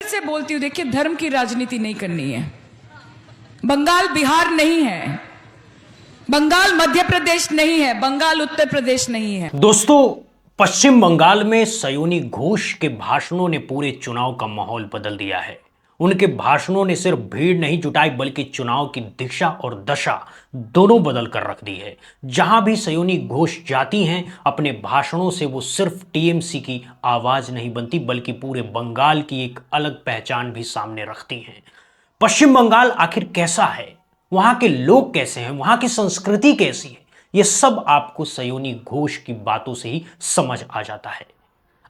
से बोलती हूँ, देखिए धर्म की राजनीति नहीं करनी है। बंगाल बिहार नहीं है, बंगाल मध्य प्रदेश नहीं है, बंगाल उत्तर प्रदेश नहीं है। दोस्तों, पश्चिम बंगाल में सयोनी घोष के भाषणों ने पूरे चुनाव का माहौल बदल दिया है। उनके भाषणों ने सिर्फ भीड़ नहीं जुटाई बल्कि चुनाव की दिशा और दशा दोनों बदल कर रख दी है। जहां भी सयोनी घोष जाती हैं, अपने भाषणों से वो सिर्फ टीएमसी की आवाज नहीं बनती बल्कि पूरे बंगाल की एक अलग पहचान भी सामने रखती हैं। पश्चिम बंगाल आखिर कैसा है, वहां के लोग कैसे हैं, वहां की संस्कृति कैसी है, ये सब आपको सयोनी घोष की बातों से ही समझ आ जाता है।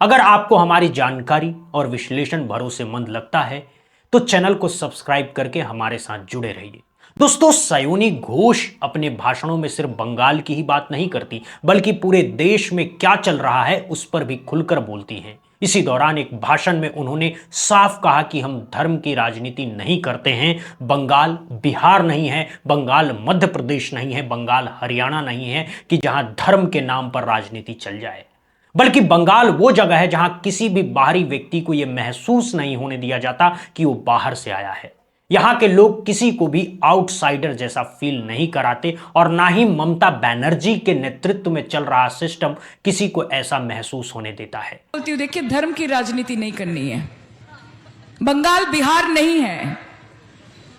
अगर आपको हमारी जानकारी और विश्लेषण भरोसेमंद लगता है तो चैनल को सब्सक्राइब करके हमारे साथ जुड़े रहिए। दोस्तों, सयोनी घोष अपने भाषणों में सिर्फ बंगाल की ही बात नहीं करती बल्कि पूरे देश में क्या चल रहा है उस पर भी खुलकर बोलती हैं। इसी दौरान एक भाषण में उन्होंने साफ कहा कि हम धर्म की राजनीति नहीं करते हैं। बंगाल बिहार नहीं है, बंगाल मध्य प्रदेश नहीं है, बंगाल हरियाणा नहीं है कि जहां धर्म के नाम पर राजनीति चल जाए, बल्कि बंगाल वो जगह है जहां किसी भी बाहरी व्यक्ति को यह महसूस नहीं होने दिया जाता कि वो बाहर से आया है। यहां के लोग किसी को भी आउटसाइडर जैसा फील नहीं कराते और ना ही ममता बनर्जी के नेतृत्व में चल रहा सिस्टम किसी को ऐसा महसूस होने देता है। बोलती हूँ, देखिए धर्म की राजनीति नहीं करनी है। बंगाल बिहार नहीं है,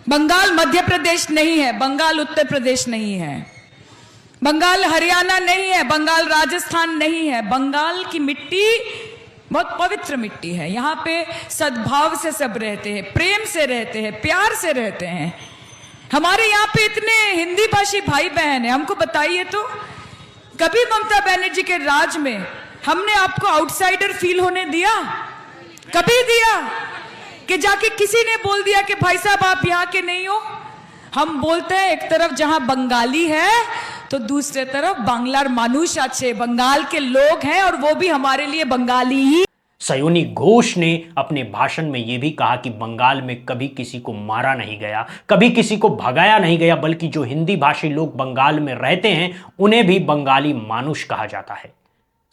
बंगाल मध्य प्रदेश नहीं है, बंगाल उत्तर प्रदेश नहीं है, बंगाल हरियाणा नहीं है, बंगाल राजस्थान नहीं है। बंगाल की मिट्टी बहुत पवित्र मिट्टी है। यहाँ पे सद्भाव से सब रहते हैं, प्रेम से रहते हैं, प्यार से रहते हैं। हमारे यहाँ पे इतने हिंदी भाषी भाई बहन हैं, हमको बताइए तो कभी ममता बनर्जी के राज में हमने आपको आउटसाइडर फील होने दिया? कभी दिया कि जाके किसी ने बोल दिया कि भाई साहब आप यहाँ के नहीं हो? हम बोलते हैं एक तरफ जहां बंगाली है तो दूसरे तरफ बांग्लार मानुष अच्छे बंगाल के लोग हैं और वो भी हमारे लिए बंगाली ही। सयोनी घोष ने अपने भाषण में यह भी कहा कि बंगाल में कभी किसी को मारा नहीं गया, कभी किसी को भगाया नहीं गया, बल्कि जो हिंदी भाषी लोग बंगाल में रहते हैं उन्हें भी बंगाली मानुष कहा जाता है।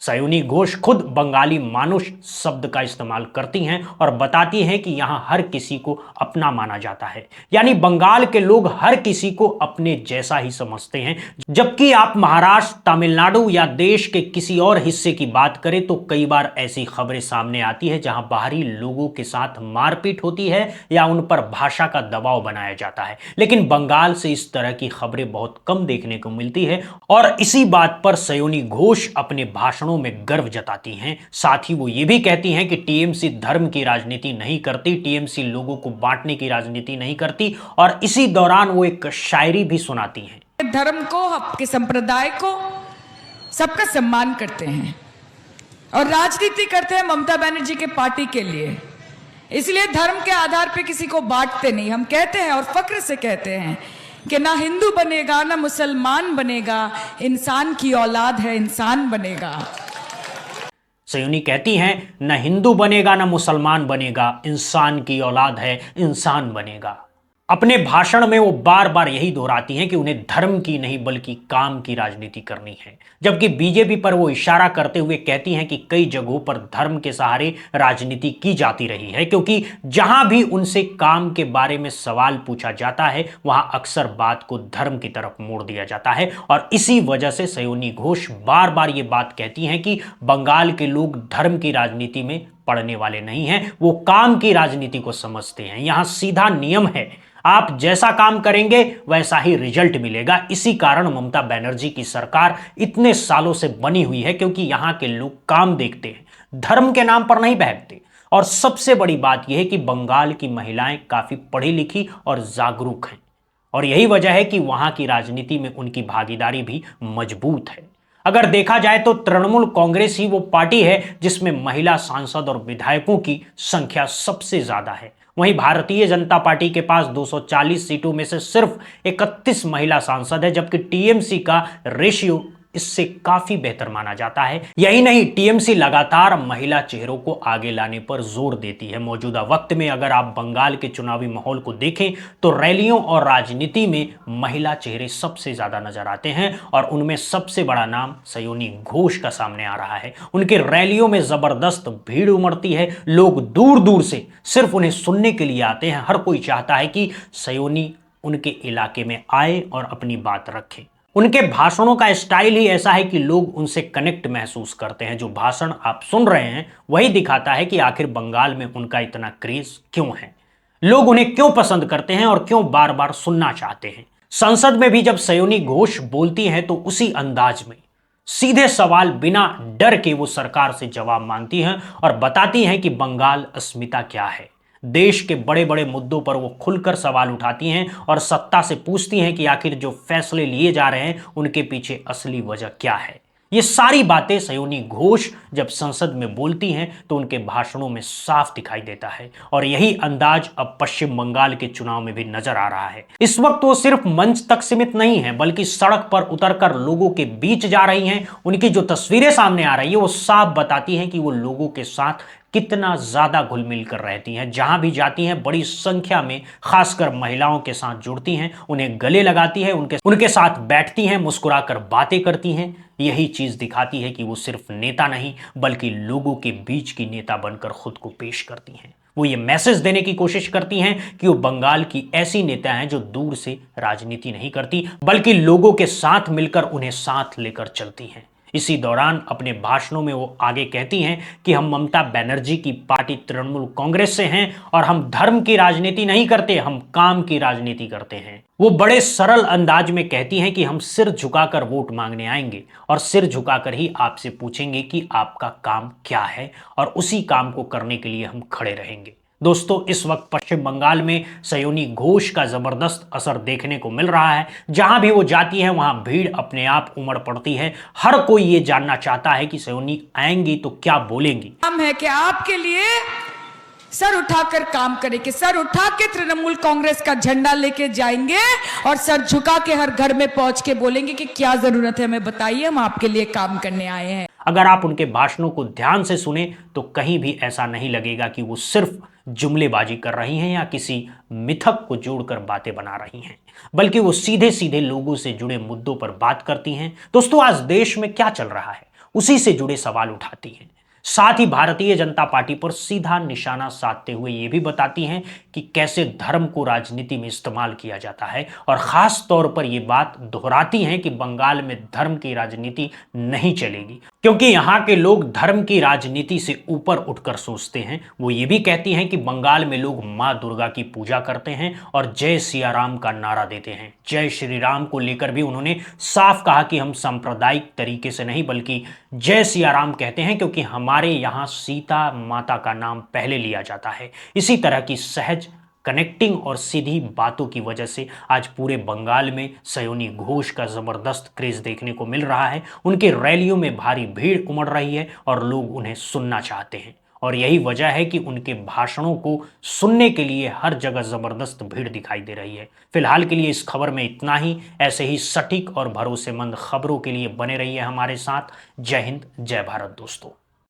सयोनी घोष खुद बंगाली मानुष शब्द का इस्तेमाल करती हैं और बताती हैं कि यहां हर किसी को अपना माना जाता है, यानी बंगाल के लोग हर किसी को अपने जैसा ही समझते हैं। जबकि आप महाराष्ट्र, तमिलनाडु या देश के किसी और हिस्से की बात करें तो कई बार ऐसी खबरें सामने आती है जहां बाहरी लोगों के साथ मारपीट होती है या उन पर भाषा का दबाव बनाया जाता है, लेकिन बंगाल से इस तरह की खबरें बहुत कम देखने को मिलती है। और इसी बात पर सयोनी घोष अपने भाषणों में गर्व जताती हैं। साथ ही वो ये भी कहती हैं कि टीएमसी धर्म की राजनीति नहीं करती, टीएमसी लोगों को बांटने की राजनीति नहीं करती, और इसी दौरान वो एक शायरी भी सुनाती हैं। धर्म को, आपके संप्रदाय को, सबका सम्मान करते हैं और राजनीति करते हैं ममता बनर्जी के पार्टी के लिए। इसलिए धर्म के आधार पर किसी को बांटते नहीं। हम कहते हैं और फक्र से कहते हैं कि ना हिंदू बनेगा ना मुसलमान बनेगा, इंसान की औलाद है, इंसान बनेगा। सयोनी कहती हैं, न हिंदू बनेगा न मुसलमान बनेगा, इंसान की औलाद है, इंसान बनेगा। अपने भाषण में वो बार बार यही दोहराती हैं कि उन्हें धर्म की नहीं बल्कि काम की राजनीति करनी है। जबकि बीजेपी पर वो इशारा करते हुए कहती हैं कि कई जगहों पर धर्म के सहारे राजनीति की जाती रही है, क्योंकि जहां भी उनसे काम के बारे में सवाल पूछा जाता है वहां अक्सर बात को धर्म की तरफ मोड़ दिया जाता है। और इसी वजह से सयोनी घोष बार बार ये बात कहती हैं कि बंगाल के लोग धर्म की राजनीति में पड़ने वाले नहीं हैं, वो काम की राजनीति को समझते हैं। यहां सीधा नियम है, आप जैसा काम करेंगे वैसा ही रिजल्ट मिलेगा। इसी कारण ममता बनर्जी की सरकार इतने सालों से बनी हुई है, क्योंकि यहां के लोग काम देखते हैं, धर्म के नाम पर नहीं बहकते। और सबसे बड़ी बात यह है कि बंगाल की महिलाएं काफी पढ़ी लिखी और जागरूक हैं, और यही वजह है कि वहां की राजनीति में उनकी भागीदारी भी मजबूत है। अगर देखा जाए तो तृणमूल कांग्रेस ही वो पार्टी है जिसमें महिला सांसद और विधायकों की संख्या सबसे ज्यादा है। वहीं भारतीय जनता पार्टी के पास 240 सीटों में से सिर्फ 31 महिला सांसद है, जबकि टीएमसी का रेशियो इससे काफी बेहतर माना जाता है। यही नहीं, टीएमसी लगातार महिला चेहरों को आगे लाने पर जोर देती है। मौजूदा वक्त में अगर आप बंगाल के चुनावी माहौल को देखें तो रैलियों और राजनीति में महिला चेहरे सबसे ज्यादा नजर आते हैं और उनमें सबसे बड़ा नाम सयोनी घोष का सामने आ रहा है। उनके रैलियों में जबरदस्त भीड़ उमड़ती है, लोग दूर दूर से सिर्फ उन्हें सुनने के लिए आते हैं। हर कोई चाहता है कि सयोनी उनके इलाके में आए और अपनी बात रखें। उनके भाषणों का स्टाइल ही ऐसा है कि लोग उनसे कनेक्ट महसूस करते हैं। जो भाषण आप सुन रहे हैं वही दिखाता है कि आखिर बंगाल में उनका इतना क्रेज क्यों है, लोग उन्हें क्यों पसंद करते हैं और क्यों बार बार सुनना चाहते हैं। संसद में भी जब सयोनी घोष बोलती हैं तो उसी अंदाज में सीधे सवाल बिना डर के वो सरकार से जवाब मांगती हैं और बताती हैं कि बंगाल अस्मिता क्या है। देश के बड़े बड़े मुद्दों पर वो खुलकर सवाल उठाती हैं और सत्ता से पूछती हैं कि आखिर जो फैसले लिए जा रहे हैं उनके पीछे असली वजह क्या है। ये सारी बातें सयोनी घोष जब संसद में बोलती हैं तो उनके भाषणों में साफ दिखाई देता है और यही अंदाज अब पश्चिम बंगाल के चुनाव में भी नजर आ रहा है। इस वक्त वो सिर्फ मंच तक सीमित नहीं है बल्कि सड़क पर उतरकर लोगों के बीच जा रही हैं। उनकी जो तस्वीरें सामने आ रही है वो साफ बताती हैं कि वो लोगों के साथ कितना ज्यादा घुल मिल कर रहती हैं। जहां भी जाती हैं बड़ी संख्या में खासकर महिलाओं के साथ जुड़ती हैं, उन्हें गले लगाती है, उनके साथ बैठती हैं, मुस्कुराकर बातें करती हैं। यही चीज दिखाती है कि वो सिर्फ नेता नहीं बल्कि लोगों के बीच की नेता बनकर खुद को पेश करती हैं। वो ये मैसेज देने की कोशिश करती हैं कि वो बंगाल की ऐसी नेता हैं जो दूर से राजनीति नहीं करती बल्कि लोगों के साथ मिलकर उन्हें साथ लेकर चलती हैं। इसी दौरान अपने भाषणों में वो आगे कहती हैं कि हम ममता बनर्जी की पार्टी तृणमूल कांग्रेस से हैं और हम धर्म की राजनीति नहीं करते, हम काम की राजनीति करते हैं। वो बड़े सरल अंदाज में कहती हैं कि हम सिर झुकाकर वोट मांगने आएंगे और सिर झुकाकर ही आपसे पूछेंगे कि आपका काम क्या है और उसी काम को करने के लिए हम खड़े रहेंगे। दोस्तों, इस वक्त पश्चिम बंगाल में सयोनी घोष का जबरदस्त असर देखने को मिल रहा है। जहां भी वो जाती है वहां भीड़ अपने आप उमड़ पड़ती है। हर कोई ये जानना चाहता है कि सयोनी आएंगी तो क्या बोलेंगी। काम है कि आपके लिए सर उठाकर काम करेंगे, सर उठा के तृणमूल कांग्रेस का झंडा लेके जाएंगे और सर झुका के हर घर में पहुंच के बोलेंगे कि क्या जरूरत है, हमें बताइए, हम आपके लिए काम करने आए हैं। अगर आप उनके भाषणों को ध्यान से सुने तो कहीं भी ऐसा नहीं लगेगा कि वो सिर्फ जुमलेबाजी कर रही हैं या किसी मिथक को जोड़कर बातें बना रही हैं, बल्कि वो सीधे सीधे लोगों से जुड़े मुद्दों पर बात करती हैं। दोस्तों, आज देश में क्या चल रहा है उसी से जुड़े सवाल उठाती हैं। साथ ही भारतीय जनता पार्टी पर सीधा निशाना साधते हुए ये भी बताती हैं कि कैसे धर्म को राजनीति में इस्तेमाल किया जाता है और खास तौर पर ये बात दोहराती हैं कि बंगाल में धर्म की राजनीति नहीं चलेगी क्योंकि यहाँ के लोग धर्म की राजनीति से ऊपर उठकर सोचते हैं। वो ये भी कहती हैं कि बंगाल में लोग माँ दुर्गा की पूजा करते हैं और जय सिया राम का नारा देते हैं। जय श्री राम को लेकर भी उन्होंने साफ कहा कि हम सांप्रदायिक तरीके से नहीं बल्कि जय सिया राम कहते हैं क्योंकि हमारे यहाँ सीता माता का नाम पहले लिया जाता है। इसी तरह की सहज कनेक्टिंग और सीधी बातों की वजह से आज पूरे बंगाल में सयोनी घोष का जबरदस्त क्रेज देखने को मिल रहा है। उनके रैलियों में भारी भीड़ उमड़ रही है और लोग उन्हें सुनना चाहते हैं और यही वजह है कि उनके भाषणों को सुनने के लिए हर जगह जबरदस्त भीड़ दिखाई दे रही है। फिलहाल के लिए इस खबर में इतना ही। ऐसे ही सटीक और भरोसेमंद खबरों के लिए बने रहिए हमारे साथ। जय हिंद, जय भारत दोस्तों।